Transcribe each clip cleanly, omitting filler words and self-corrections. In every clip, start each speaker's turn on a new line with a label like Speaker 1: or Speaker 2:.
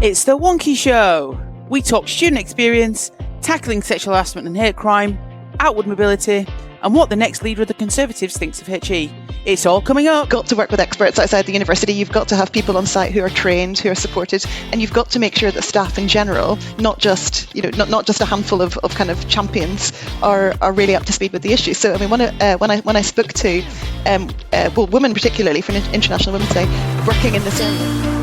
Speaker 1: It's the Wonkhe Show. We talk student experience, tackling sexual harassment and hate crime, outward mobility, and what the next leader of the Conservatives thinks of HE. It's all coming up.
Speaker 2: Got to work with experts outside the university. You've got to have people on site who are trained, who are supported, and you've got to make sure that staff in general, not just a handful of kind of champions, are really up to speed with the issue. So I mean, when I spoke to women, particularly for International Women's Day, working in this area.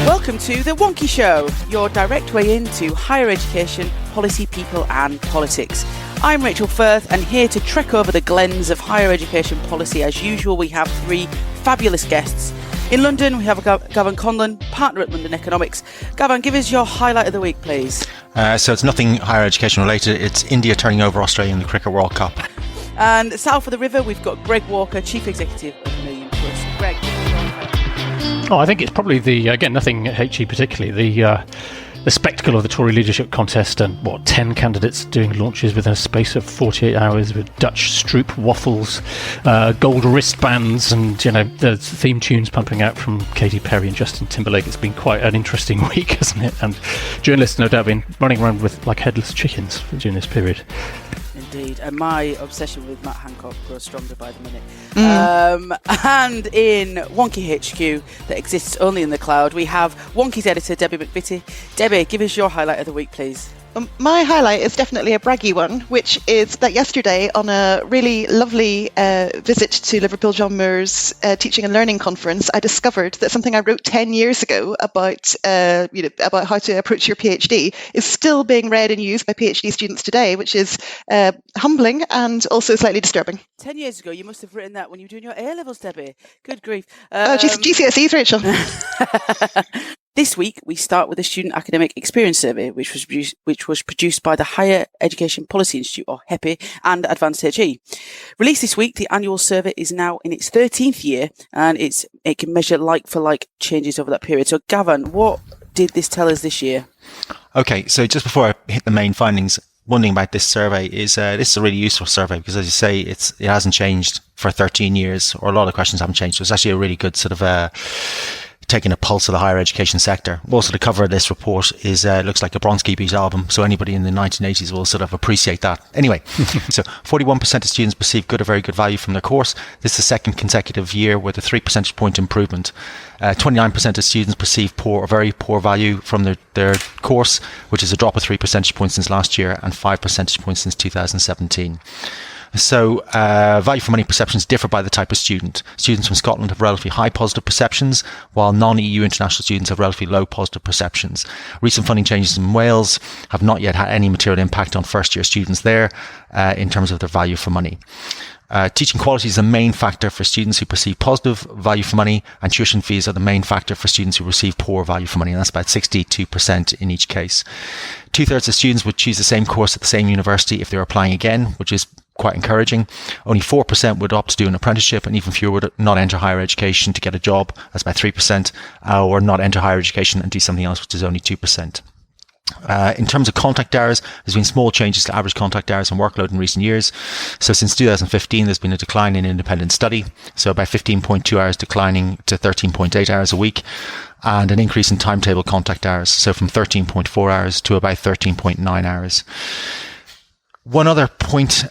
Speaker 1: Welcome to the Wonkhe Show, your direct way into higher education, policy, people and politics. I'm Rachel Firth, and here to trek over the glens of higher education policy, as usual, we have three fabulous guests. In London, we have Gavan Conlon, partner at London Economics. Gavan, give us your highlight of the week, please.
Speaker 3: So it's nothing higher education related. It's India turning over Australia in the Cricket World Cup.
Speaker 1: And south of the river, we've got Greg Walker, Chief Executive of MillionPlus. Greg.
Speaker 4: Oh, I think it's probably nothing HE particularly, the spectacle of the Tory leadership contest and 10 candidates doing launches within a space of 48 hours with Dutch Stroop waffles, gold wristbands, and the theme tunes pumping out from Katy Perry and Justin Timberlake. It's been quite an interesting week, hasn't it? And journalists no doubt been running around with like headless chickens during this period.
Speaker 1: Indeed, and my obsession with Matt Hancock grows stronger by the minute. And in Wonkhe HQ, that exists only in the cloud, we have Wonkhe's editor, Debbie McVitty. Debbie, give us your highlight of the week, please.
Speaker 2: My highlight is definitely a braggy one, which is that yesterday on a really lovely visit to Liverpool John Moores teaching and learning conference, I discovered that something I wrote 10 years ago about how to approach your PhD is still being read and used by PhD students today, which is humbling and also slightly disturbing.
Speaker 1: 10 years ago, you must have written that when you were doing your A-levels, Debbie. Good grief.
Speaker 2: GCSEs, Rachel.
Speaker 1: This week, we start with the Student Academic Experience Survey, which was produced by the Higher Education Policy Institute, or HEPI, and Advance HE. Released this week, the annual survey is now in its 13th year, and it can measure like-for-like changes over that period. So, Gavan, what did this tell us this year?
Speaker 3: Okay, so just before I hit the main findings, one thing about this survey is this is a really useful survey because, as you say, it hasn't changed for 13 years, or a lot of questions haven't changed. So it's actually a really good sort of taking a pulse of the higher education sector. Also, the cover of this report is looks like a Bronski Beat album, so anybody in the 1980s will sort of appreciate that. Anyway, so 41% of students perceive good or very good value from their course. This is the second consecutive year with a 3 percentage point improvement. 29% of students perceive poor or very poor value from their course, which is a drop of 3 percentage points since last year and 5 percentage points since 2017. So value for money perceptions differ by the type of student. Students from Scotland have relatively high positive perceptions, while non-EU international students have relatively low positive perceptions. Recent funding changes in Wales have not yet had any material impact on first-year students there in terms of their value for money. Teaching quality is the main factor for students who perceive positive value for money, and tuition fees are the main factor for students who receive poor value for money, and that's about 62% in each case. 2/3 of students would choose the same course at the same university if they were applying again, which is quite encouraging. Only 4% would opt to do an apprenticeship, and even fewer would not enter higher education to get a job. That's about 3%, or not enter higher education and do something else, which is only 2%. In terms of contact hours, there's been small changes to average contact hours and workload in recent years. So since 2015, there's been a decline in independent study. So about 15.2 hours declining to 13.8 hours a week, and an increase in timetable contact hours. So from 13.4 hours to about 13.9 hours. One other point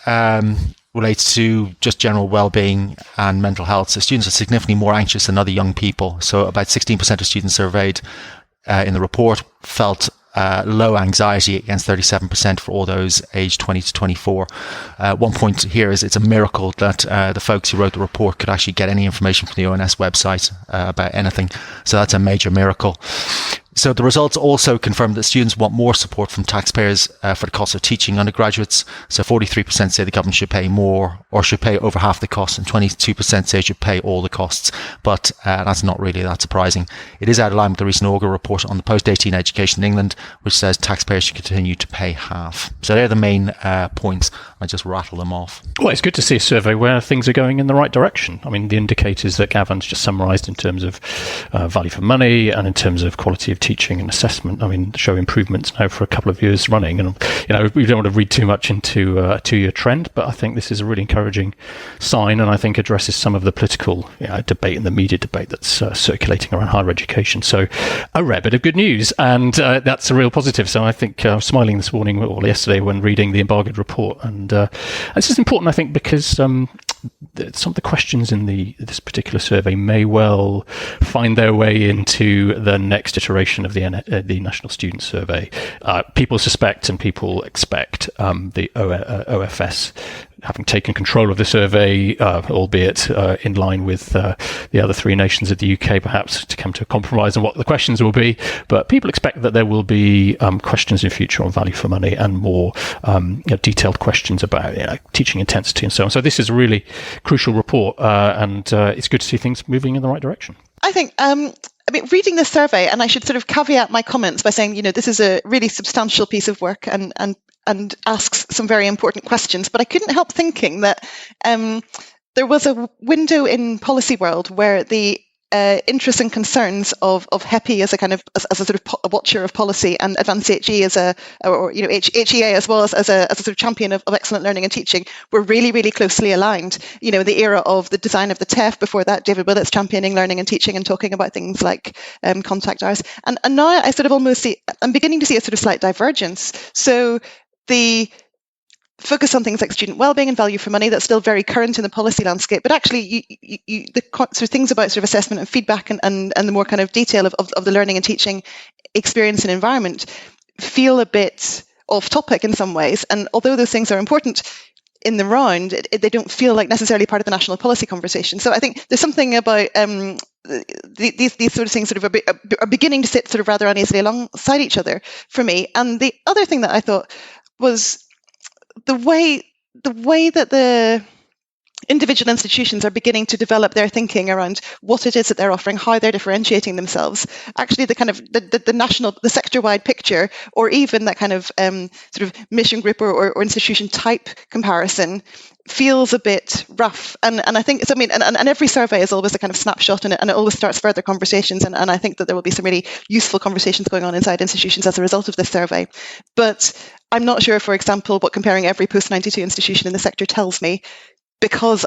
Speaker 3: relates to just general well-being and mental health. So students are significantly more anxious than other young people. So about 16% of students surveyed in the report felt low anxiety against 37% for all those aged 20 to 24. One point here is it's a miracle that the folks who wrote the report could actually get any information from the ONS website about anything. So that's a major miracle. So the results also confirm that students want more support from taxpayers for the cost of teaching undergraduates. So 43% say the government should pay more or should pay over half the cost, and 22% say it should pay all the costs. But that's not really that surprising. It is out of line with the recent Augur report on the post-18 education in England, which says taxpayers should continue to pay half. So they're the main points. I just rattle them off.
Speaker 4: Well, it's good to see a survey where things are going in the right direction. I mean, the indicators that Gavan's just summarised in terms of value for money and in terms of quality of teaching and assessment, I mean, show improvements now for a couple of years running. And, we don't want to read too much into a 2-year trend, but I think this is a really encouraging sign, and I think addresses some of the political debate and the media debate that's circulating around higher education. So a rare bit of good news, and that's a real positive. So I think I was smiling this morning or yesterday when reading the embargoed report. And this is important, I think, because some of the questions in this particular survey may well find their way into the next iteration of the National Student Survey. People suspect and people expect the OFS having taken control of the survey, albeit in line with the other 3 nations of the UK, perhaps to come to a compromise on what the questions will be. But people expect that there will be questions in future on value for money and more detailed questions about teaching intensity and so on. So this is a really crucial report, and it's good to see things moving in the right direction.
Speaker 2: I think, reading this survey, and I should sort of caveat my comments by saying, this is a really substantial piece of work and asks some very important questions. But I couldn't help thinking that there was a window in policy world where the interests and concerns of HEPI as a kind of as a sort of a watcher of policy, and Advance HE as HEA as well as a sort of champion of excellent learning and teaching were really, really closely aligned. In the era of the design of the TEF, before that David Willett's championing learning and teaching and talking about things like contact hours, and now I sort of I'm beginning to see a sort of slight divergence. So the focus on things like student wellbeing and value for money, that's still very current in the policy landscape, but actually the sort of things about sort of assessment and feedback and the more kind of detail of the learning and teaching experience and environment feel a bit off topic in some ways. And although those things are important in the round, they don't feel like necessarily part of the national policy conversation. So I think there's something about these sort of things sort of are beginning to sit sort of rather uneasily alongside each other for me. And the other thing that I thought was the way that the individual institutions are beginning to develop their thinking around what it is that they're offering, how they're differentiating themselves. Actually, the kind of the national, the sector-wide picture, or even that kind of sort of mission group or institution type comparison feels a bit rough. And I think, so, I mean, and every survey is always a kind of snapshot, and it always starts further conversations. And I think that there will be some really useful conversations going on inside institutions as a result of this survey. But I'm not sure, for example, what comparing every post-92 institution in the sector tells me, because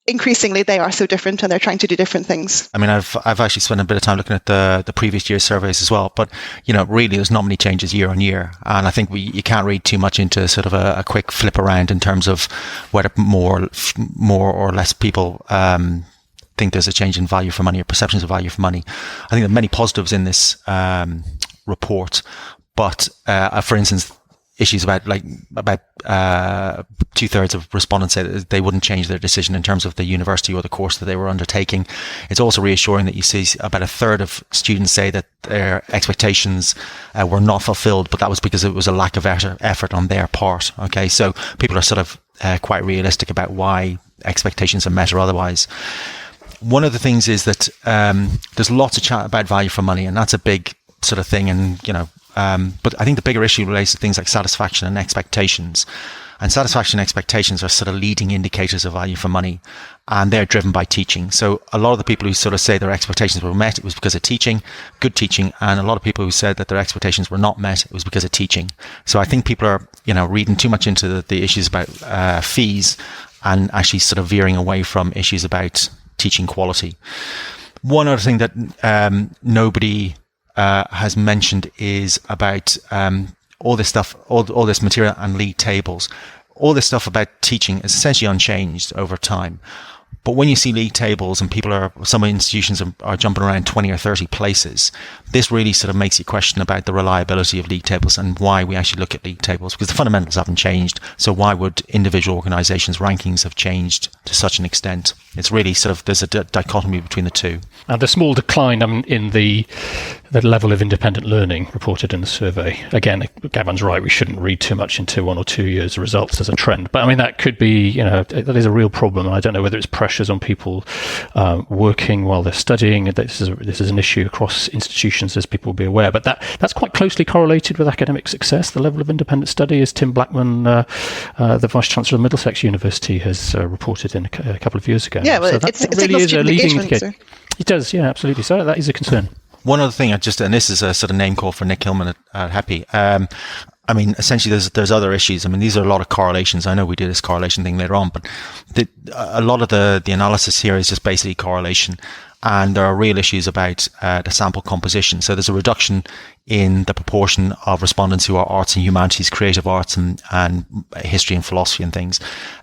Speaker 2: increasingly they are so different and they're trying to do different things.
Speaker 3: I mean, I've actually spent a bit of time looking at the previous year's surveys as well, but really there's not many changes year on year, and I think you can't read too much into sort of a quick flip around in terms of whether more or less people think there's a change in value for money or perceptions of value for money. I think there are many positives in this report, but for instance, issues about 2/3 of respondents said that they wouldn't change their decision in terms of the university or the course that they were undertaking. It's also reassuring that you see about 1/3 of students say that their expectations were not fulfilled, but that was because it was a lack of effort on their part. Okay, so people are sort of quite realistic about why expectations are met or otherwise. One of the things is that there's lots of chat about value for money, and that's a big sort of thing, and but I think the bigger issue relates to things like satisfaction and expectations. And satisfaction and expectations are sort of leading indicators of value for money, and they're driven by teaching. So a lot of the people who sort of say their expectations were met, it was because of teaching, good teaching, and a lot of people who said that their expectations were not met, it was because of teaching. So I think people are, reading too much into the issues about fees and actually sort of veering away from issues about teaching quality. One other thing that nobody has mentioned is about all this stuff, all this material and league tables. All this stuff about teaching is essentially unchanged over time. But when you see league tables and some institutions are jumping around 20 or 30 places, this really sort of makes you question about the reliability of league tables and why we actually look at league tables, because the fundamentals haven't changed. So why would individual organisations' rankings have changed to such an extent? It's really sort of, there's a dichotomy between the two.
Speaker 4: And the small decline in the level of independent learning reported in the survey. Again, Gavan's right, we shouldn't read too much into 1 or 2 years' results as a trend. But I mean, that could be, that is a real problem. And I don't know whether it's pressures on people working while they're studying. This is an issue across institutions, as people will be aware. But that's quite closely correlated with academic success, the level of independent study, as Tim Blackman, the Vice-Chancellor of Middlesex University, has reported in a couple of years ago.
Speaker 2: Yeah, well,
Speaker 4: so
Speaker 2: it signals student engagement.
Speaker 4: It does, yeah, absolutely. So that is a concern.
Speaker 3: One other thing, and this is a sort of name call for Nick Hillman at HEPI. I mean, essentially, there's other issues. I mean, these are a lot of correlations. I know we do this correlation thing later on, but a lot of the analysis here is just basically correlation. And there are real issues about the sample composition. So there's a reduction in the proportion of respondents who are arts and humanities, creative arts and history and philosophy and things.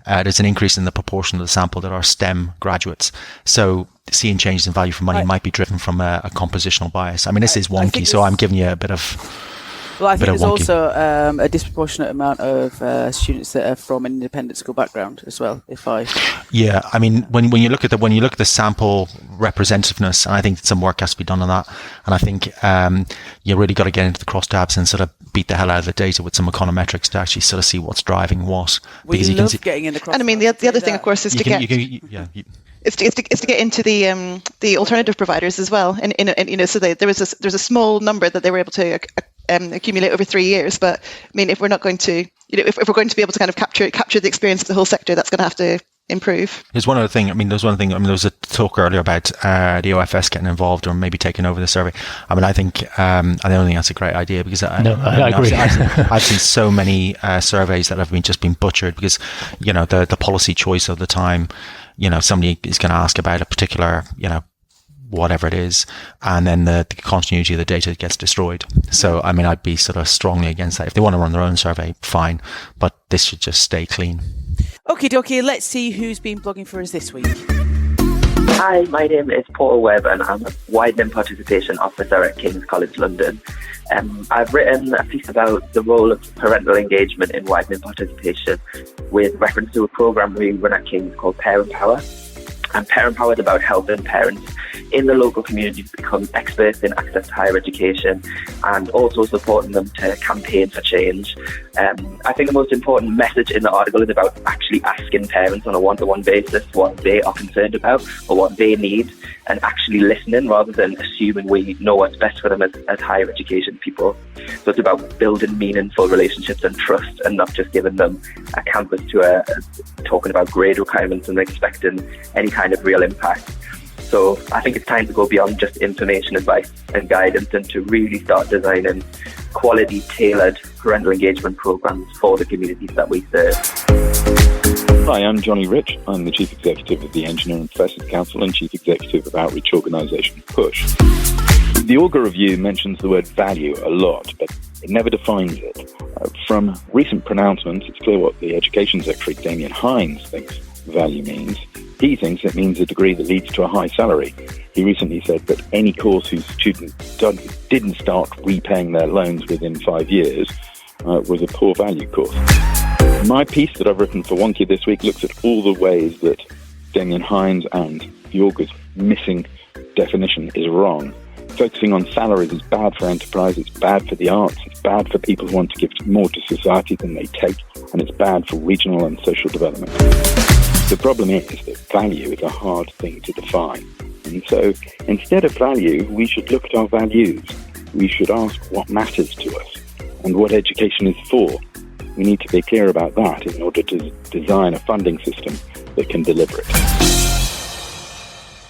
Speaker 3: There's an increase in the proportion of the sample that are STEM graduates. So seeing changes in value for money might be driven from a compositional bias. I mean, this is wonky, so I'm giving you a bit of...
Speaker 1: Well, I think there's also a disproportionate amount of students that are from an independent school background as well.
Speaker 3: Yeah, I mean, when you look at the sample representativeness, and I think some work has to be done on that. And I think you really got to get into the crosstabs and sort of beat the hell out of the data with some econometrics to actually sort of see what's driving what.
Speaker 1: Because you love getting in the crosstabs.
Speaker 2: And I mean, the other thing, of course, is to get into the alternative providers as well. And so there's a small number that they were able to accumulate over 3 years. But I mean, if we're not going to, if we're going to be able to kind of capture the experience of the whole sector, that's going to have to improve.
Speaker 3: There's one other thing. I mean, there was a talk earlier about the OFS getting involved or maybe taking over the survey. I mean, I don't think that's a great idea because I
Speaker 4: agree.
Speaker 3: I've seen so many surveys that have just been butchered because, the policy choice of the time, somebody is going to ask about a particular, whatever it is, and then the continuity of the data gets destroyed. So, I mean, I'd be sort of strongly against that. If they want to run their own survey, fine, but this should just stay clean.
Speaker 1: Okie dokie, let's see who's been blogging for us this week.
Speaker 5: Hi, my name is Paul Webb and I'm a Widening Participation Officer at King's College London. I've written a piece about the role of parental engagement in widening participation with reference to a programme we run at King's called Parent Power. And Parent Power is about helping parents in the local community to become experts in access to higher education and also supporting them to campaign for change. I think the most important message in the article is about actually asking parents on a one-to-one basis what they are concerned about or what they need and actually listening rather than assuming we know what's best for them as higher education people. So it's about building meaningful relationships and trust and not just giving them a canvas to talking about grade requirements and expecting any kind of real impact. So I think it's time to go beyond just information, advice and guidance and to really start designing quality, tailored parental engagement programs for the communities that we serve.
Speaker 6: Hi, I'm Johnny Rich. I'm the Chief Executive of the Engineering Professors Council and Chief Executive of outreach organisation PUSH. The Augur Review mentions the word value a lot, but it never defines it. From recent pronouncements, it's clear what the Education Secretary, Damien Hines, thinks value means. He thinks it means a degree that leads to a high salary. He recently said that any course whose student didn't start repaying their loans within 5 years was a poor value course. My piece that I've written for Wonkhe this week looks at all the ways that Damien Hines and the Augur's missing definition is wrong. Focusing on salaries is bad for enterprise, it's bad for the arts, it's bad for people who want to give more to society than they take, and it's bad for regional and social development. The problem is that value is a hard thing to define. And so instead of value, we should look at our values. We should ask what matters to us and what education is for. We need to be clear about that in order to design a funding system that can deliver it.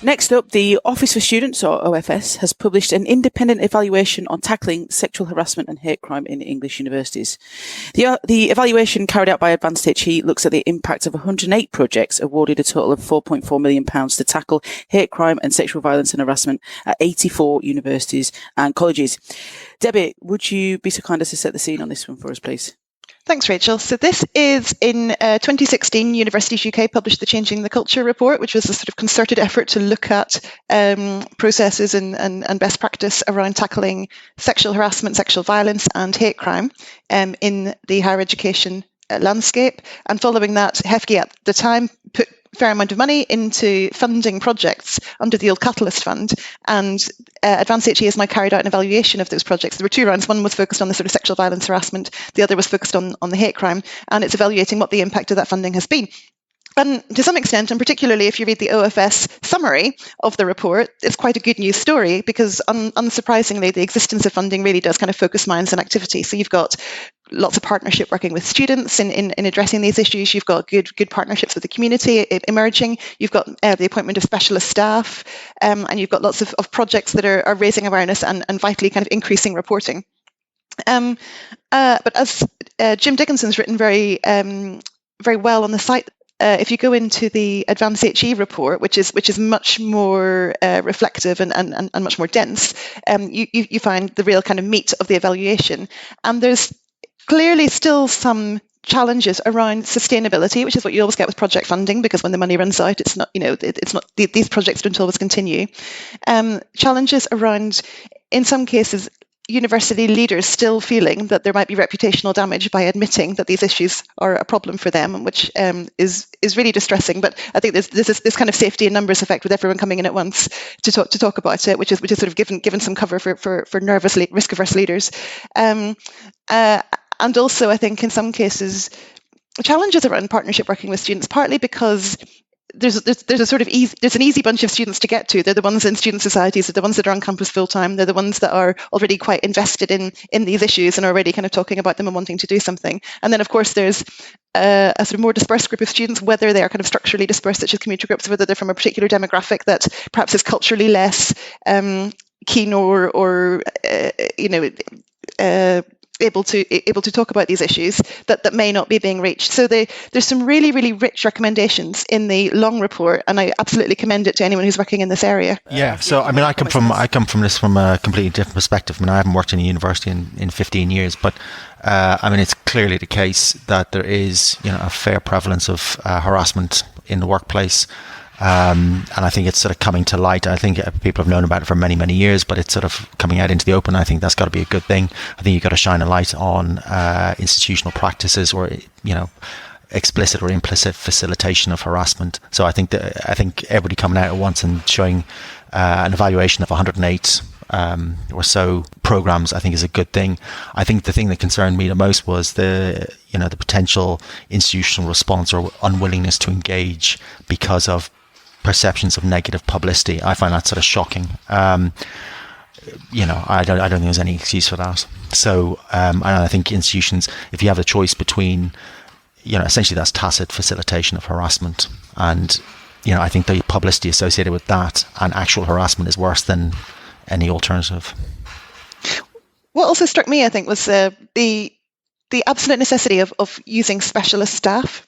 Speaker 1: Next up, the Office for Students, or OFS, has published an independent evaluation on tackling sexual harassment and hate crime in English universities. The evaluation carried out by Advance HE looks at the impact of 108 projects awarded a total of £4.4 million to tackle hate crime and sexual violence and harassment at 84 universities and colleges. Debbie, would you be so kind as to set the scene on this one for us, please?
Speaker 2: Thanks, Rachel. So this is in 2016, Universities UK published the Changing the Culture report, which was a sort of concerted effort to look at processes and best practice around tackling sexual harassment, sexual violence and hate crime in the higher education landscape. And following that, HEPI at the time put a fair amount of money into funding projects under the old Catalyst Fund, and Advance HE has now carried out an evaluation of those projects. There were two rounds. One was focused on the sort of sexual violence harassment, the other was focused on the hate crime, and it's evaluating what the impact of that funding has been. And to some extent, and particularly if you read the OFS summary of the report, it's quite a good news story because unsurprisingly, the existence of funding really does kind of focus minds and activity. So you've got lots of partnership working with students in addressing these issues. You've got good partnerships with the community emerging. You've got the appointment of specialist staff, and you've got lots of projects that are raising awareness and vitally kind of increasing reporting. But as Jim Dickinson's written very well on the site, if you go into the Advance HE report, which is much more reflective and much more dense, you find the real kind of meat of the evaluation. And there's clearly still some challenges around sustainability, which is what you always get with project funding, because when the money runs out, it's not, these projects don't always continue. Challenges around, in some cases, university leaders still feeling that there might be reputational damage by admitting that these issues are a problem for them, which is really distressing. But I think there's this kind of safety in numbers effect with everyone coming in at once to talk about it, which is sort of given some cover for nervous risk-averse leaders. And also, I think in some cases, challenges around partnership working with students, partly because there's a sort of there's an easy bunch of students to get to. They're the ones in student societies, they're the ones that are on campus full time, they're the ones that are already quite invested in these issues and are already kind of talking about them and wanting to do something. And then of course there's a sort of more dispersed group of students, whether they are kind of structurally dispersed, such as community groups, whether they're from a particular demographic that perhaps is culturally less keen or able to talk about these issues that may not be being reached. So there's some really, really rich recommendations in the long report, and I absolutely commend it to anyone who's working in this area.
Speaker 3: Yeah, so I mean, I come from this from a completely different perspective. I mean, I haven't worked in a university in 15 years, but I mean, it's clearly the case that there is, a fair prevalence of harassment in the workplace. And I think it's sort of coming to light. I think people have known about it for many, many years, but it's sort of coming out into the open. I think that's got to be a good thing. I think you've got to shine a light on institutional practices or, explicit or implicit facilitation of harassment. So I think everybody coming out at once and showing an evaluation of 108 or so programs, I think is a good thing. I think the thing that concerned me the most was the potential institutional response or unwillingness to engage because of perceptions of negative publicity. I find that sort of shocking. I don't think there's any excuse for that. So I think institutions, if you have the choice between, essentially that's tacit facilitation of harassment, and I think the publicity associated with that and actual harassment is worse than any alternative.
Speaker 2: What also struck me, I think, was the absolute necessity of using specialist staff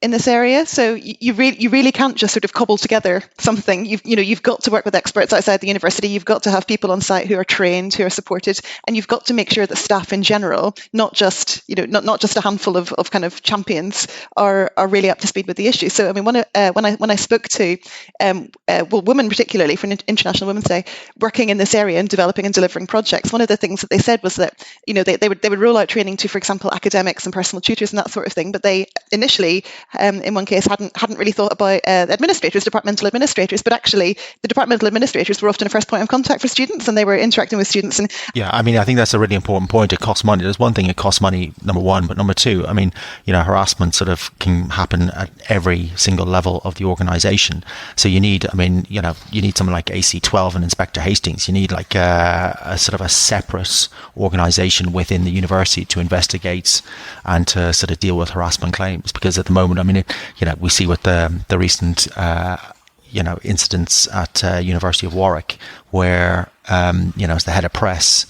Speaker 2: in this area. So you really can't just sort of cobble together something. You've got to work with experts outside the university. You've got to have people on site who are trained, who are supported, and you've got to make sure that staff in general, not just a handful of kind of champions, are really up to speed with the issue. So I mean, when I spoke to women, particularly for International Women's Day, working in this area and developing and delivering projects, one of the things that they said was that they would roll out training to, for example, academics and personal tutors and that sort of thing, but they initially in one case hadn't really thought about departmental administrators, but actually the departmental administrators were often a first point of contact for students, and they were interacting with students. And
Speaker 3: yeah, I mean, I think that's a really important point. It costs money. There's one thing, it costs money, number one, but number two, I mean, harassment sort of can happen at every single level of the organisation. So you need someone like AC12 and Inspector Hastings. You need like a sort of a separate organisation within the university to investigate and to sort of deal with harassment claims, because at the moment, I mean, we see with the recent, incidents at University of Warwick, where, as the head of press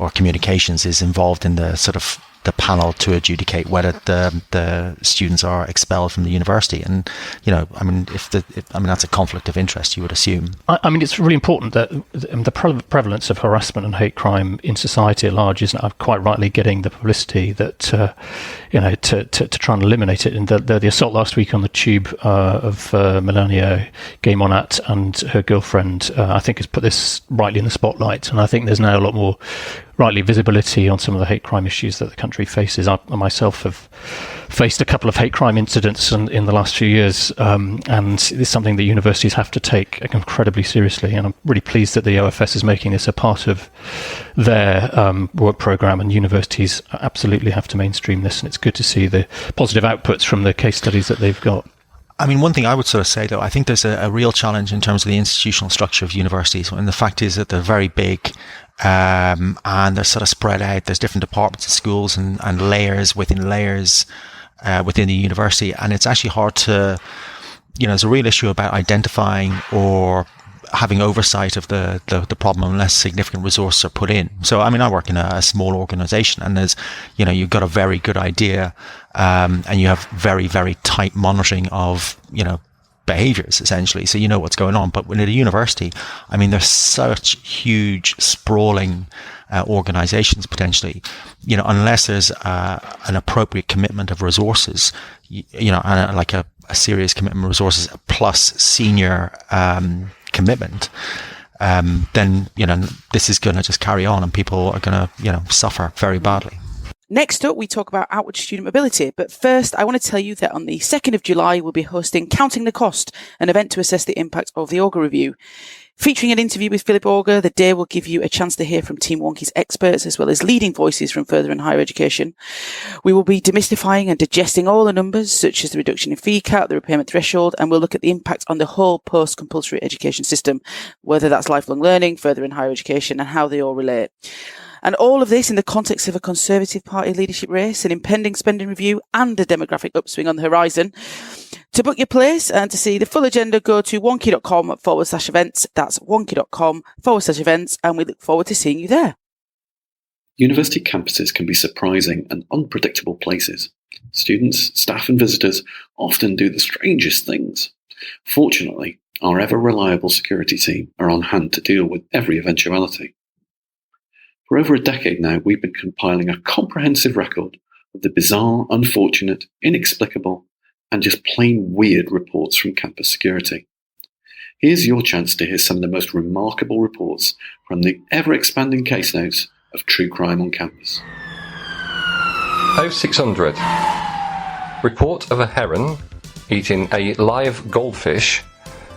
Speaker 3: or communications is involved in the sort of the panel to adjudicate whether the students are expelled from the university, and that's a conflict of interest, you would assume.
Speaker 4: I mean, it's really important that the prevalence of harassment and hate crime in society at large isn't quite rightly getting the publicity that to try and eliminate it. And the assault last week on the tube of Melania Gay Monat and her girlfriend, I think, has put this rightly in the spotlight. And I think there's now a lot more rightly visibility on some of the hate crime issues that the country faces. I myself have faced a couple of hate crime incidents in the last few years, and it's something that universities have to take incredibly seriously. And I'm really pleased that the OFS is making this a part of their work programme, and universities absolutely have to mainstream this. And it's good to see the positive outputs from the case studies that they've got.
Speaker 3: I mean, one thing I would sort of say, though, I think there's a real challenge in terms of the institutional structure of universities. And the fact is that they're very big and they're sort of spread out. There's different departments of schools and layers within layers within the university, and it's actually hard to, there's a real issue about identifying or having oversight of the problem unless significant resources are put in. So, I mean, I work in a small organization, and there's, you've got a very good idea, and you have very, very tight monitoring of, behaviors, essentially. So you know what's going on. But when at a university, I mean, there's such huge, sprawling organizations potentially, unless there's an appropriate commitment of resources, and like a serious commitment of resources plus senior commitment, then this is going to just carry on, and people are going to suffer very badly.
Speaker 1: Next up, we talk about outward student mobility. But first, I want to tell you that on the 2nd of July, we'll be hosting Counting the Cost, an event to assess the impact of the Auger Review. Featuring an interview with Philip Auger, the day will give you a chance to hear from Team Wonkhe's experts as well as leading voices from further and higher education. We will be demystifying and digesting all the numbers, such as the reduction in fee cap, the repayment threshold, and we'll look at the impact on the whole post-compulsory education system, whether that's lifelong learning, further and higher education, and how they all relate. And all of this in the context of a Conservative Party leadership race, an impending spending review, and a demographic upswing on the horizon. To book your place and to see the full agenda, go to wonkhe.com/events. That's wonkhe.com/events, and we look forward to seeing you there.
Speaker 7: University campuses can be surprising and unpredictable places. Students, staff, and visitors often do the strangest things. Fortunately, our ever-reliable security team are on hand to deal with every eventuality. For over a decade now, we've been compiling a comprehensive record of the bizarre, unfortunate, inexplicable, and just plain weird reports from campus security. Here's your chance to hear some of the most remarkable reports from the ever-expanding case notes of true crime on campus.
Speaker 8: 0600. Report of a heron eating a live goldfish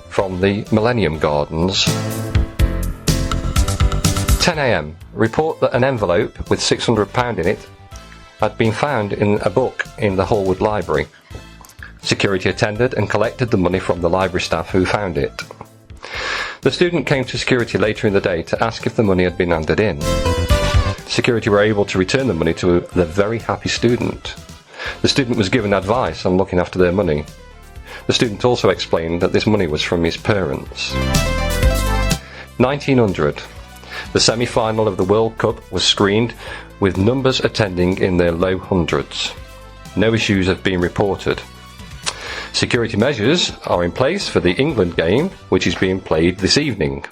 Speaker 8: from the Millennium Gardens. 10 a.m. Report that an envelope with £600 in it had been found in a book in the Hallwood Library. Security attended and collected the money from the library staff who found it. The student came to security later in the day to ask if the money had been handed in. Security were able to return the money to the very happy student. The student was given advice on looking after their money. The student also explained that this money was from his parents. 1900. The semi-final of the World Cup was screened with numbers attending in their low hundreds. No issues have been reported. Security measures are in place for the England game, which is being played this evening.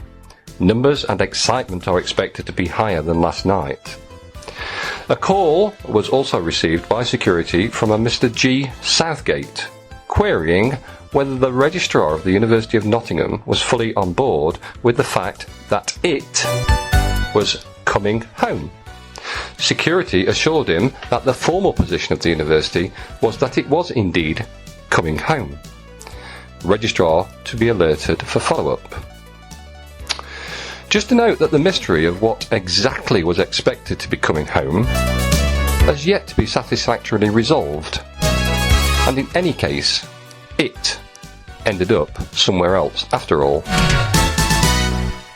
Speaker 8: Numbers and excitement are expected to be higher than last night. A call was also received by security from a Mr. G. Southgate, querying whether the registrar of the University of Nottingham was fully on board with the fact that it was coming home. Security assured him that the formal position of the university was that it was indeed coming home. Registrar to be alerted for follow-up. Just to note that the mystery of what exactly was expected to be coming home has yet to be satisfactorily resolved. And in any case, it ended up somewhere else after all.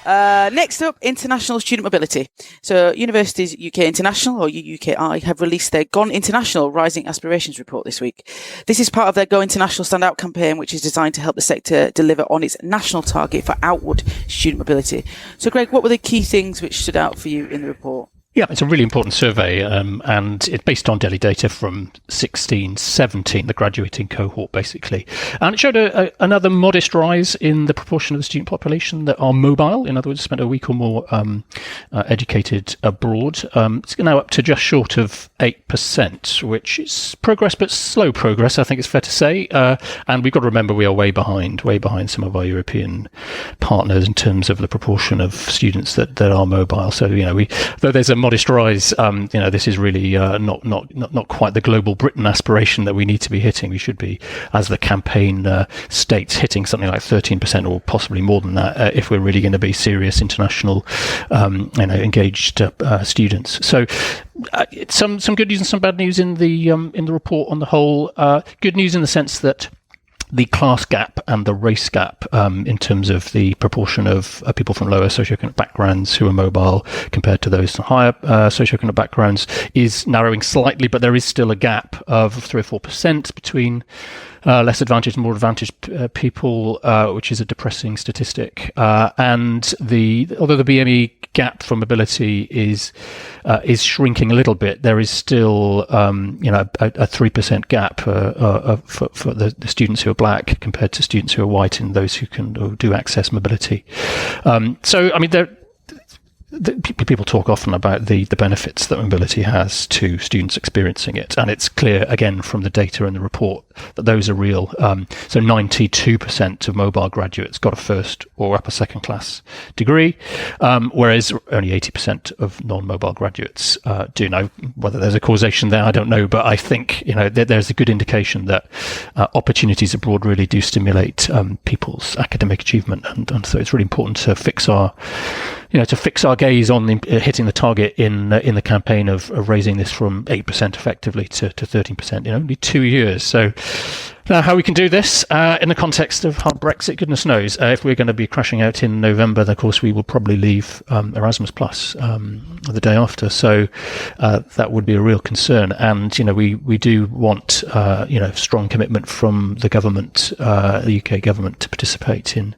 Speaker 1: Next up, international student mobility. So Universities UK International, or UUKI, have released their Gone International Rising Aspirations report this week. This is part of their Go International Stand Out campaign, which is designed to help the sector deliver on its national target for outward student mobility. So Greg, what were the key things which stood out for you in the report?
Speaker 4: Yeah, it's a really important survey, and it's based on Delhi data from 16-17, the graduating cohort, basically. And it showed another modest rise in the proportion of the student population that are mobile, in other words, spent a week or more educated abroad. It's now up to just short of 8%, which is progress, but slow progress, I think it's fair to say. And we've got to remember we are way behind some of our European partners in terms of the proportion of students that are mobile. So, though there's a modest rise, this is really not quite the global Britain aspiration that we need to be hitting. We should be, as the campaign states, hitting something like 13% or possibly more than that if we're really going to be serious international, engaged students. So some good news and some bad news in the report on the whole. Good news in the sense that the class gap and the race gap in terms of the proportion of people from lower socioeconomic backgrounds who are mobile compared to those higher socioeconomic backgrounds is narrowing slightly, but there is still a gap of 3 or 4% between less advantaged and more advantaged people, which is a depressing statistic. And although the BME gap for mobility is shrinking a little bit, there is still a 3% gap for the students who are black compared to students who are white and those who do access mobility. So I mean people talk often about the benefits that mobility has to students experiencing it, and it's clear again from the data in the report that those are real. So 92% of mobile graduates got a first or upper second class degree, whereas only 80% of non-mobile graduates do. Now, whether there's a causation there, I don't know, but I think there's a good indication that opportunities abroad really do stimulate people's academic achievement, and so it's really important to fix our gaze on hitting the target in the campaign of raising this from 8% effectively to 13% in only 2 years. So now how we can do this in the context of hard Brexit, goodness knows. If we're going to be crashing out in November, then of course we will probably leave Erasmus Plus the day after. So that would be a real concern. And we do want strong commitment from the government, the UK government, to participate in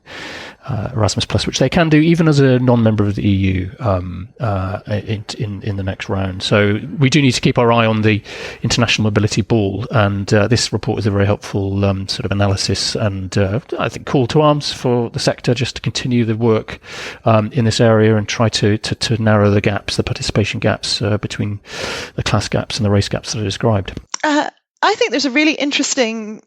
Speaker 4: Erasmus Plus, which they can do even as a non-member of the EU in the next round. So we do need to keep our eye on the international mobility ball, and this report is a very helpful sort of analysis and I think call to arms for the sector just to continue the work in this area and try to narrow the gaps, the participation gaps between the class gaps and the race gaps that are described.
Speaker 2: I think there's a really interesting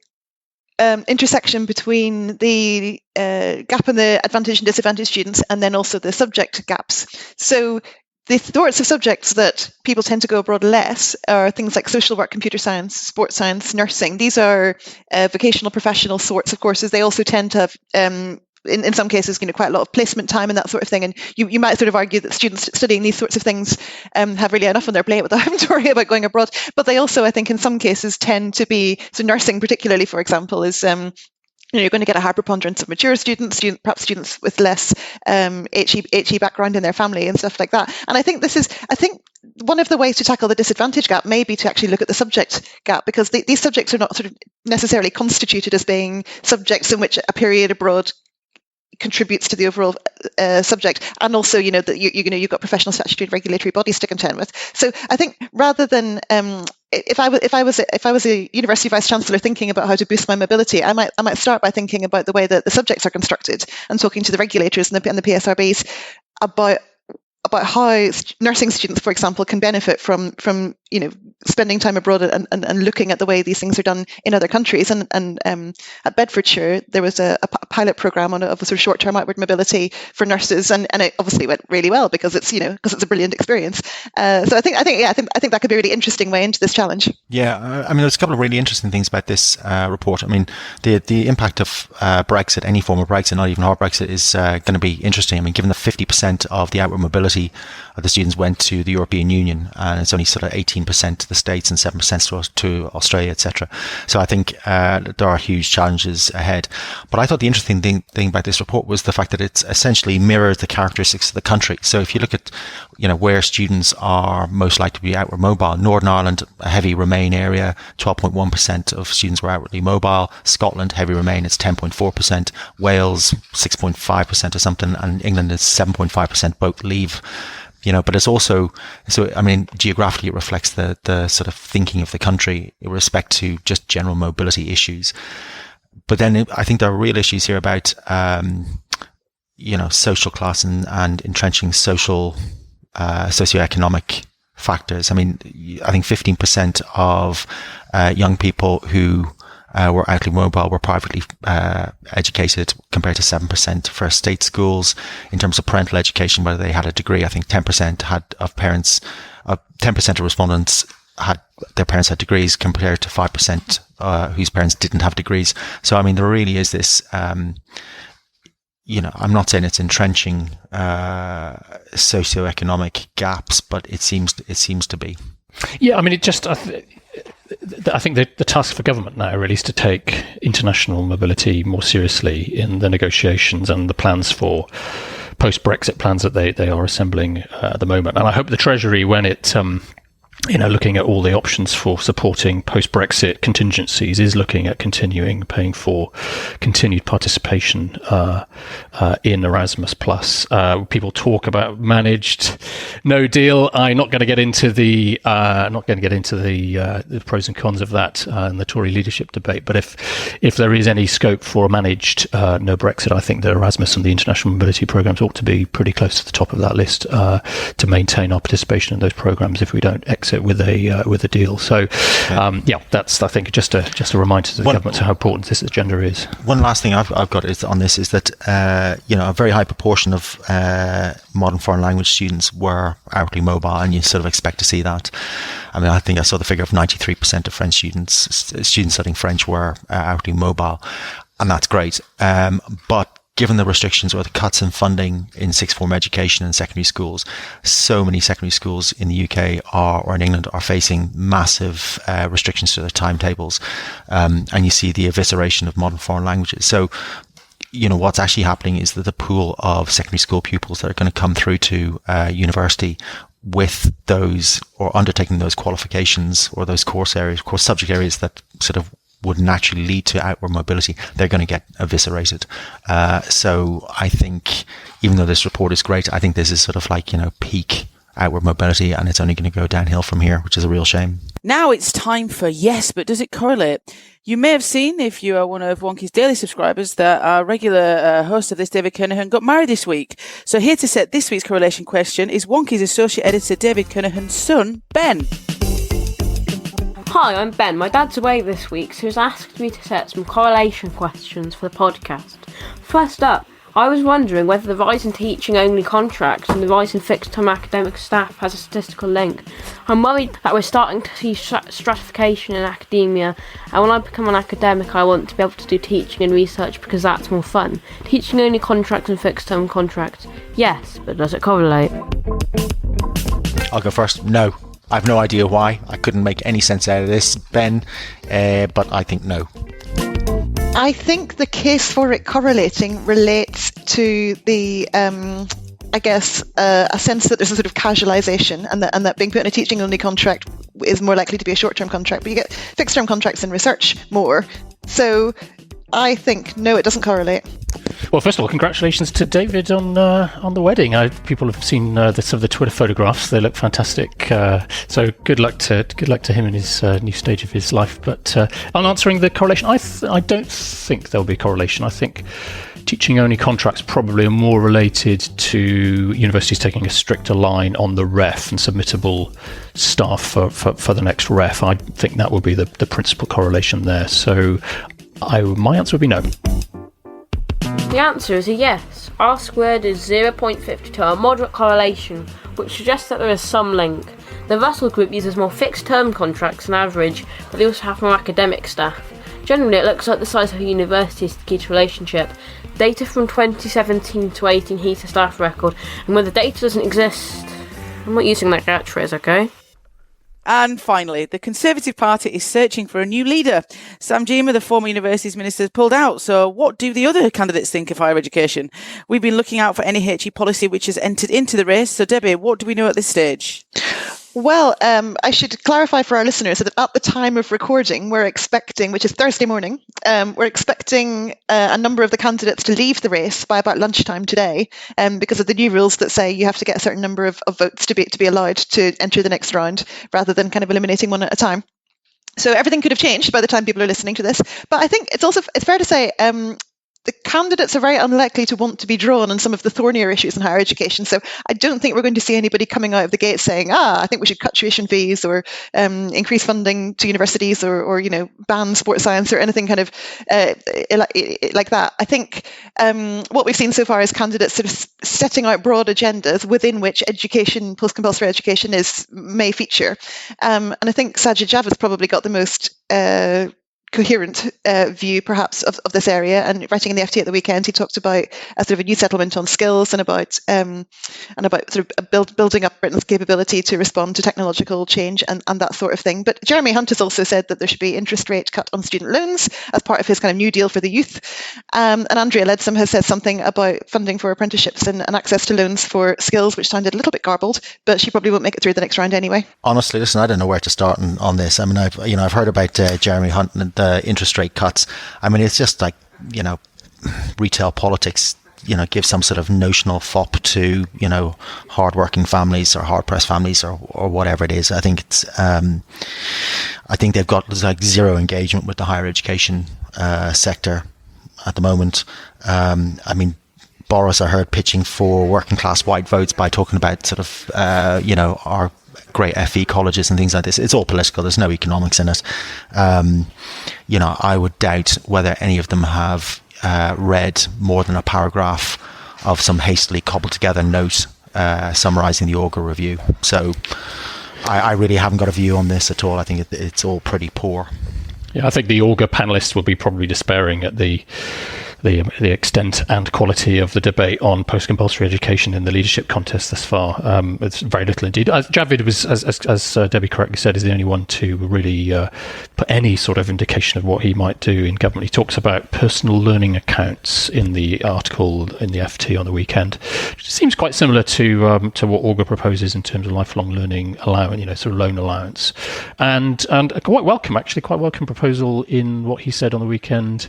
Speaker 2: intersection between the gap in the advantaged and disadvantaged students and then also the subject gaps. So the sorts of subjects that people tend to go abroad less are things like social work, computer science, sports science, nursing. These are vocational professional sorts of courses. They also tend to have in some cases, quite a lot of placement time and that sort of thing. And you might sort of argue that students studying these sorts of things have really enough on their plate without having to worry about going abroad. But they also, I think, in some cases tend to be, so nursing particularly, for example, is you're going to get a high preponderance of mature students, perhaps students with less HE background in their family and stuff like that. And I think one of the ways to tackle the disadvantage gap may be to actually look at the subject gap, because these subjects are not sort of necessarily constituted as being subjects in which a period abroad contributes to the overall subject, and also that you've got professional, statutory, and regulatory bodies to contend with. So I think rather than if I was a university vice chancellor thinking about how to boost my mobility, I might start by thinking about the way that the subjects are constructed and talking to the regulators and the PSRBs about how nursing students, for example, can benefit from spending time abroad and looking at the way these things are done in other countries. And at Bedfordshire, there was a pilot program of a sort of short-term outward mobility for nurses, and it obviously went really well because it's a brilliant experience. So I think that could be a really interesting way into this challenge.
Speaker 3: Yeah, I mean, there's a couple of really interesting things about this report. I mean, the impact of Brexit, any form of Brexit, not even hard Brexit, is going to be interesting. I mean, given that 50% of the outward mobility of the students went to the European Union, and it's only sort of 18% to the States and 7% to Australia, etc. So I think there are huge challenges ahead. But I thought the interesting thing about this report was the fact that it essentially mirrors the characteristics of the country. So if you look at where students are most likely to be outward mobile, Northern Ireland, a heavy Remain area, 12.1% of students were outwardly mobile. Scotland, heavy Remain, it's 10.4%. Wales, 6.5% or something, and England is 7.5%. Both leave. But it's also, geographically it reflects the sort of thinking of the country in respect to just general mobility issues. But then I think there are real issues here about, social class and entrenching socioeconomic factors. I mean, I think 15% of young people who were outwardly mobile were privately educated, compared to 7% for state schools. In terms of parental education, whether they had a degree, I think 10% of respondents had their parents had degrees, compared to 5% whose parents didn't have degrees. So I mean, there really is this. I'm not saying it's entrenching socioeconomic gaps, but it seems to be.
Speaker 4: Yeah, I mean, I think the task for government now really is to take international mobility more seriously in the negotiations and the plans for post-Brexit plans that they are assembling at the moment. And I hope the Treasury, when it looking at all the options for supporting post-Brexit contingencies, is looking at paying for continued participation in Erasmus Plus. People talk about managed no deal. I'm not going to get into the pros and cons of that in the Tory leadership debate. But if there is any scope for a managed no Brexit, I think that Erasmus and the international mobility programs ought to be pretty close to the top of that list to maintain our participation in those programs if we don't exit with a deal. So that's, I think, just a reminder to the government how important this agenda is.
Speaker 3: One last thing I've got on this is that a very high proportion of modern foreign language students were outwardly mobile, and you sort of expect to see that. I mean, I think I saw the figure of 93% of French students studying French were outwardly mobile, and that's great. But given the restrictions or the cuts in funding in sixth form education and secondary schools, so many secondary schools in the UK or in England are facing massive restrictions to their timetables, and you see the evisceration of modern foreign languages. So, what's actually happening is that the pool of secondary school pupils that are going to come through to university with those or undertaking those qualifications or those course subject areas that sort of would naturally lead to outward mobility, they're going to get eviscerated. So I think, even though this report is great, I think this is sort of like, peak outward mobility, and it's only going to go downhill from here, which is a real shame.
Speaker 1: Now it's time for Yes, but does it correlate? You may have seen, if you are one of Wonkhe's daily subscribers, that our regular host of this, David Kernahan, got married this week. So here to set this week's correlation question is Wonkhe's associate editor, David Kernahan's son, Ben.
Speaker 9: Hi, I'm Ben. My dad's away this week, so he's asked me to set some correlation questions for the podcast. First up, I was wondering whether the rise in teaching-only contracts and the rise in fixed-term academic staff has a statistical link. I'm worried that we're starting to see stratification in academia, and when I become an academic, I want to be able to do teaching and research because that's more fun. Teaching-only contracts and fixed-term contracts, yes, but does it correlate?
Speaker 3: I'll go first. No. I have no idea why. I couldn't make any sense out of this, Ben, but I think no.
Speaker 2: I think the case for it correlating relates to the, a sense that there's a sort of casualisation, and that being put in a teaching-only contract is more likely to be a short-term contract, but you get fixed-term contracts in research more. So I think, no, it doesn't correlate.
Speaker 4: Well, first of all, congratulations to David on the wedding. People have seen some of the Twitter photographs; they look fantastic. So good luck to him in his new stage of his life. But on answering the correlation, I don't think there'll be correlation. I think teaching-only contracts probably are more related to universities taking a stricter line on the ref and submittable staff for the next ref. I think that would be the principal correlation there. So my answer would be no.
Speaker 9: The answer is a yes. R squared is 0.52, a moderate correlation, which suggests that there is some link. The Russell Group uses more fixed-term contracts on average, but they also have more academic staff. Generally, it looks like the size of a university is the key to relationship. Data from 2017 to 18 HETA staff record, and where the data doesn't exist, I'm not using that catchphrase, okay?
Speaker 1: And finally, the Conservative Party is searching for a new leader. Sam Gyimah, the former Universities Minister, has pulled out. So what do the other candidates think of higher education? We've been looking out for any HE policy which has entered into the race. So Debbie, what do we know at this stage?
Speaker 2: Well, I should clarify for our listeners that at the time of recording, we're expecting, which is Thursday morning, we're expecting a number of the candidates to leave the race by about lunchtime today, because of the new rules that say you have to get a certain number of votes to be allowed to enter the next round, rather than kind of eliminating one at a time. So everything could have changed by the time people are listening to this. But I think it's fair to say the candidates are very unlikely to want to be drawn on some of the thornier issues in higher education. So I don't think we're going to see anybody coming out of the gate saying, I think we should cut tuition fees or increase funding to universities or ban sports science or anything kind of like that. I think what we've seen so far is candidates sort of setting out broad agendas within which education, post-compulsory education may feature. And I think Sajid Javid's probably got the most coherent view, perhaps, of this area. And writing in the FT at the weekend, he talked about a sort of a new settlement on skills and about sort of building up Britain's capability to respond to technological change and that sort of thing. But Jeremy Hunt has also said that there should be interest rate cut on student loans as part of his kind of New Deal for the youth. And Andrea Leadsom has said something about funding for apprenticeships and access to loans for skills, which sounded a little bit garbled, but she probably won't make it through the next round anyway.
Speaker 3: Honestly, listen, I don't know where to start on this. I mean, I've heard about Jeremy Hunt and the interest rate cuts. I mean, it's just like, retail politics, give some sort of notional fop to, hardworking families or hard-pressed families or whatever it is. I think it's, I think they've got like zero engagement with the higher education sector at the moment. I mean, Boris, I heard, pitching for working class white votes by talking about sort of, our great FE colleges and things like this. It's all political. There's no economics in it. I would doubt whether any of them have read more than a paragraph of some hastily cobbled together note summarising the Augur review. So I really haven't got a view on this at all. I think it's all pretty poor.
Speaker 4: Yeah, I think the Augur panellists will be probably despairing at the extent and quality of the debate on post-compulsory education in the leadership contest thus far. It's very little indeed. Javid was, as Debbie correctly said, is the only one to really put any sort of indication of what he might do in government. He talks about personal learning accounts in the article in the FT on the weekend, which seems quite similar to what Augur proposes in terms of lifelong learning allowance, sort of loan allowance, and a quite welcome proposal in what he said on the weekend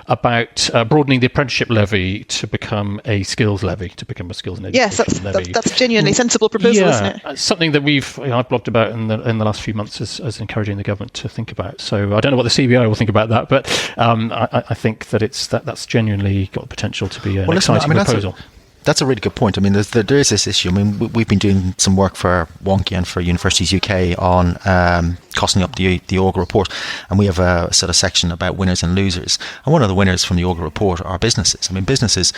Speaker 4: about broadening the apprenticeship levy to become a skills levy, to become a skills and education levy.
Speaker 2: That's a genuinely sensible proposal, isn't it?
Speaker 4: Something that I've blogged about in the last few months as encouraging the government to think about. So I don't know what the CBI will think about that, but I think that that's genuinely got the potential to be an exciting proposal.
Speaker 3: That's a really good point. I mean, there is this issue. I mean, we've been doing some work for Wonkhe and for Universities UK on costing up the Augur report, and we have a sort of section about winners and losers. And one of the winners from the Augur report are businesses. I mean, businesses,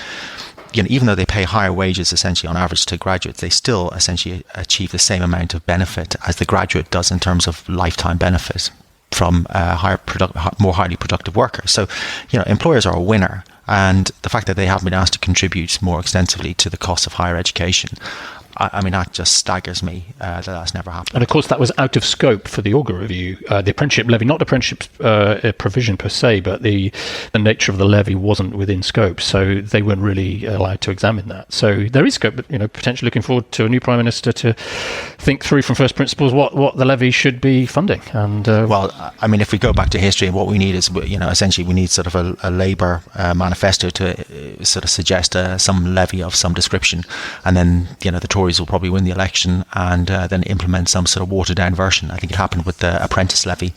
Speaker 3: even though they pay higher wages essentially on average to graduates, they still essentially achieve the same amount of benefit as the graduate does in terms of lifetime benefit from more highly productive workers. So, employers are a winner. And the fact that they haven't been asked to contribute more extensively to the cost of higher education, I mean, that just staggers me that that's never happened.
Speaker 4: And of course, that was out of scope for the Augur review. The apprenticeship levy, not the apprenticeship provision per se, but the nature of the levy wasn't within scope, so they weren't really allowed to examine that. So there is scope, but potentially looking forward to a new Prime Minister to think through from first principles what the levy should be funding. And
Speaker 3: well, I mean, if we go back to history, what we need is, essentially we need sort of a Labour manifesto to sort of suggest some levy of some description, and then the Tories will probably win the election and then implement some sort of watered down version. I think it happened with the apprentice levy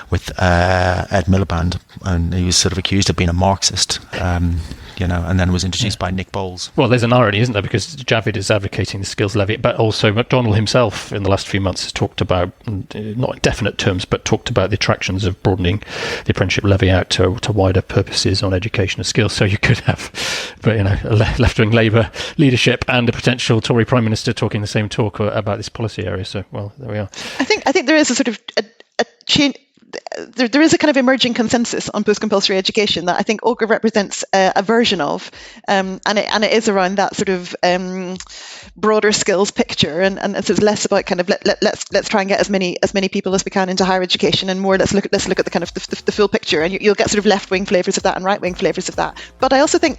Speaker 3: with Ed Miliband, and he was sort of accused of being a Marxist, and then was introduced by Nick Bowles.
Speaker 4: Well, there's an irony, isn't there? Because Javid is advocating the skills levy, but also McDonnell himself in the last few months has talked about, not in definite terms, but talked about the attractions of broadening the apprenticeship levy out to wider purposes on education and skills. So you could have, a left-wing Labour leadership and a potential Tory Prime Minister talking the same talk about this policy area. So, well, there we are.
Speaker 2: I think there is a sort of a change. There is a kind of emerging consensus on post-compulsory education that I think Augur represents a version of, and it is around that sort of broader skills picture, and so it's less about kind of let's try and get as many people as we can into higher education, and more let's look at the kind of the full picture, and you'll get sort of left-wing flavours of that and right-wing flavours of that. But I also think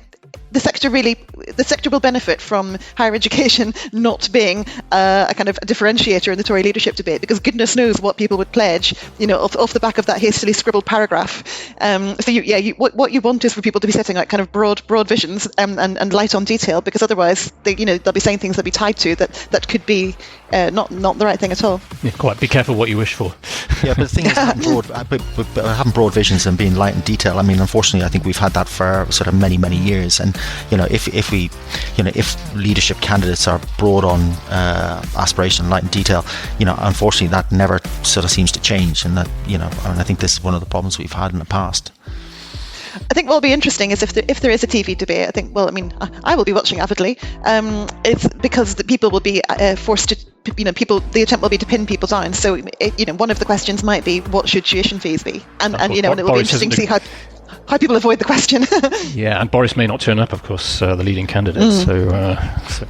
Speaker 2: the sector will benefit from higher education not being a kind of a differentiator in the Tory leadership debate, because goodness knows what people would pledge, off the back of that hastily scribbled paragraph. What you want is for people to be setting out kind of broad visions and light on detail, because otherwise they'll be saying things they'll be tied to that could be not the right thing at all.
Speaker 4: Yeah, quite be careful what you wish for.
Speaker 3: Yeah, but the thing is, having broad visions and being light in detail, I mean, unfortunately, I think we've had that for sort of many years. And if leadership candidates are broad on aspiration, light in detail, unfortunately that never sort of seems to change, and that and I think this is one of the problems we've had in the past.
Speaker 2: I think what will be interesting is if there is a TV debate. I will be watching avidly. It's because the people will be forced the attempt will be to pin people down. So, one of the questions might be, what should tuition fees be? And it will be interesting to see how people avoid the question.
Speaker 4: Yeah, and Boris may not turn up, of course, the leading candidate.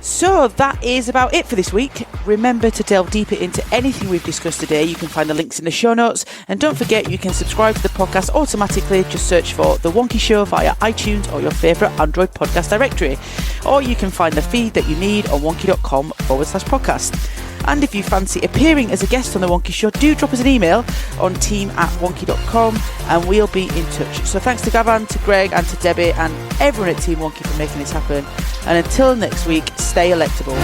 Speaker 1: So that is about it for this week. Remember to delve deeper into anything we've discussed today. You can find the links in the show notes. And don't forget, you can subscribe to the podcast automatically. Just search for The Wonkhe Show via iTunes or your favourite Android podcast directory. Or you can find the feed that you need on wonkhe.com/podcast. And if you fancy appearing as a guest on The Wonkhe Show, do drop us an email on team@wonkhe.com and we'll be in touch. So thanks to Gavan, to Greg and to Debbie and everyone at Team Wonkhe for making this happen. And until next week, stay electable.